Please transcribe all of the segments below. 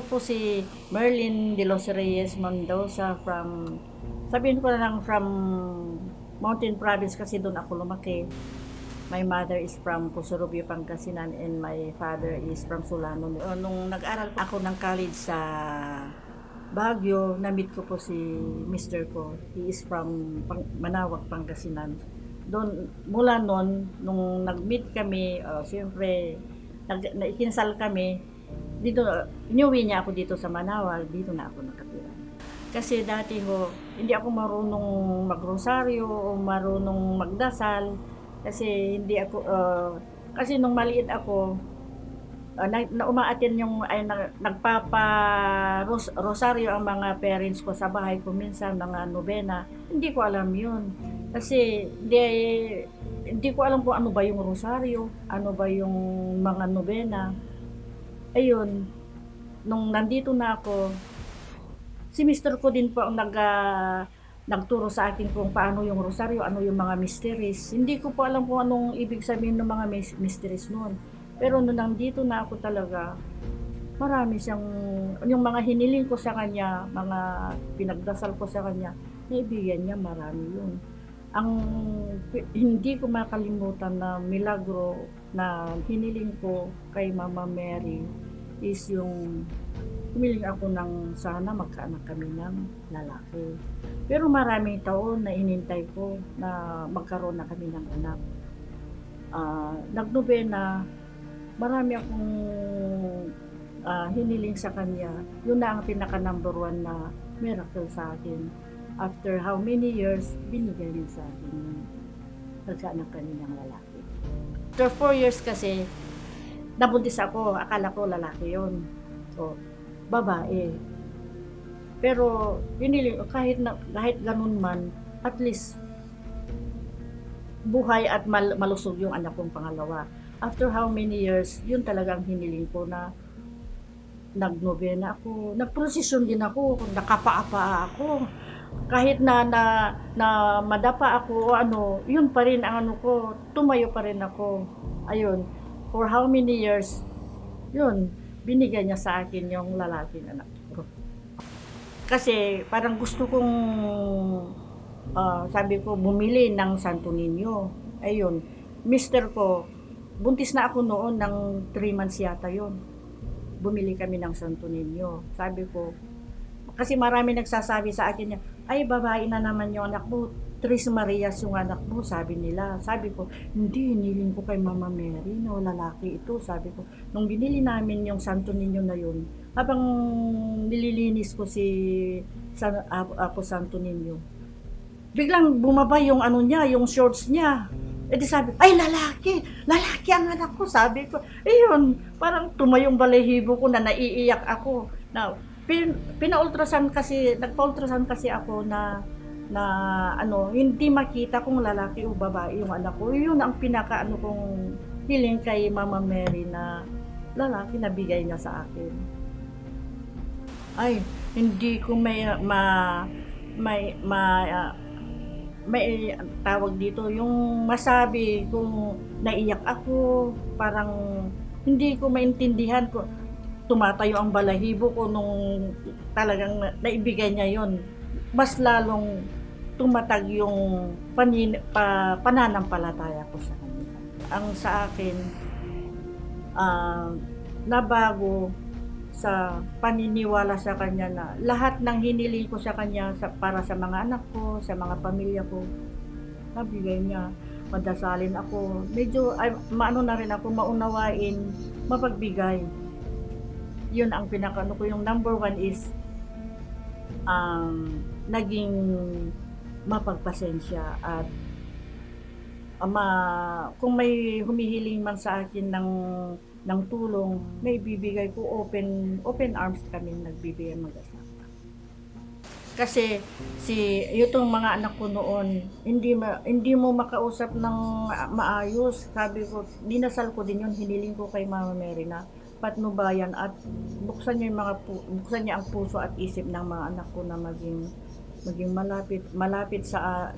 po si Merlin de los Reyes Mendoza sabihin ko na lang from Mountain Province kasi doon ako lumaki. My mother is from Pusurubio, Pangasinan and my father is from Solano. Nung nag-aral ako ng college sa Baguio, na-meet ko po si Mr. ko. He is from Manawag, Pangasinan. Doon, mula noon, nung nag-meet kami, siyempre, naikinsal kami, dito, inuwi niya ako dito sa Manawag, dito na ako nakatira. Kasi dati ho, hindi ako marunong magrosaryo o marunong magdasal, kasi hindi ako, kasi nung maliit ako, na umaattend yung rosaryo ang mga parents ko sa bahay ko minsan mga nobena. Hindi ko alam yun. Kasi hindi ko alam kung ano ba yung rosaryo, ano ba yung mga nobena. Ayun, nung nandito na ako, si Mister ko din po ang nagturo sa akin kung paano yung rosaryo, ano yung mga mysteries. Hindi ko po alam kung anong ibig sabihin ng mga mysteries noon. Pero nung nandito na ako talaga, marami siyang, yung mga hiniling ko sa kanya, mga pinagdasal ko sa kanya, naibigyan niya, marami yun. Ang hindi ko makalimutan na milagro na hiniling ko kay Mama Mary is yung humiling ako ng sana magkaanak kami ng lalaki. Pero maraming taon na inintay ko na magkaroon na kami ng anak. Nagnobena, marami akong hiniling sa kanya. Yun na ang pinaka number one na miracle sa akin. After how many years, binigay niya sa akin yung nagkaanak kami ng lalaki. After 4 years kasi, nabuntis ako. Akala ko lalaki yun. So, babae. Pero, hiniling, kahit ganun man, at least, buhay at malusog yung anak kong pangalawa. After how many years, yun talagang hiniling ko na nagnobena ako, nagprosesyon din ako, nakapaapa ako. Kahit na madapa ako, yun pa rin ang ko, tumayo pa rin ako. Ayun, for how many years, yun, binigay niya sa akin yung lalaking anak ko. Kasi parang gusto kong, sabi ko, bumili ng Santo Niño. Ayun, mister ko, buntis na ako noon ng 3 months yata yun. Bumili kami ng Santo Niño. Sabi ko, kasi marami nagsasabi sa akin niya, ay babae na naman yung anak mo, Tres Marias yung anak mo, sabi nila. Sabi ko, hindi, hiniling ko kay Mama Mary na lalaki ito. Sabi ko, nung binili namin yung Santo Niño na yun, habang nililinis ko ako Santo Niño, biglang bumaba yung yung shorts niya. E di sabi, ay lalaki ang anak ko, sabi ko. Yun, parang tumayong balahibo ko na naiiyak ako. Na, nagpa-ultrasound kasi ako na hindi makita kung lalaki o babae yung anak ko. Yun ang pinaka kong hiling kay Mama Mary na lalaki na bigay niya sa akin. Ay, hindi ko may tawag dito, yung masabi kung naiyak ako, parang hindi ko maintindihan ko. Tumatayo ang balahibo ko nung talagang naibigay niya yon. Mas lalong tumatag yung pananampalataya ko sa kanya. Ang sa akin, nabago sa paniniwala sa kanya na lahat ng hiniling ko sa kanya para sa mga anak ko, sa mga pamilya ko, nabigay niya. Madasalin ako. Medyo maano na rin ako, maunawain, mapagbigay. Yun ang ko, yung number one is naging mapagpasensya at kung may humihiling man sa akin ng tulong, may bibigay ko, open arms kami nagbibigay mag-asawa. Kasi itong mga anak ko noon, hindi mo makausap ng maayos. Sabi ko, dinasal ko din yun, hiniling ko kay Mama Mary na patnubayan at buksan niya ang puso at isip ng mga anak ko na maging malapit sa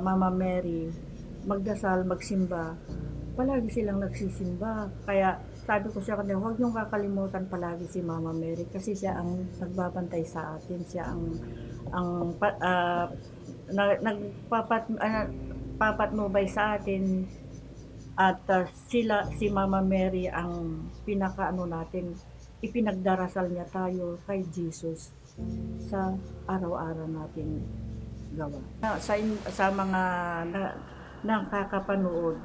Mama Mary, magdasal, magsimba. Palagi silang nagsisimba. Kaya sabi ko sa kanya, huwag niyong kakalimutan palagi si Mama Mary kasi siya ang nagbabantay sa atin, siya papatnubay sa atin at si Mama Mary ang pinakaano natin, ipinagdarasal niya tayo kay Jesus sa araw-araw nating gawa. Sa mga nakakapanood,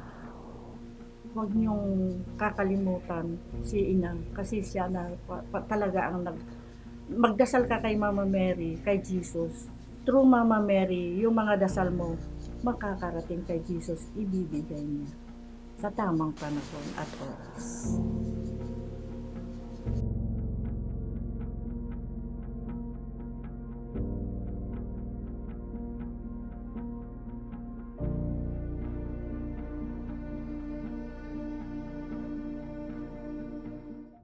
huwag niyong kakalimutan si Ina kasi siya na talaga ang magdasal ka kay Mama Mary, kay Jesus. Through Mama Mary, yung mga dasal mo makakarating kay Jesus, ibibigay niya sa tamang panahon at oras.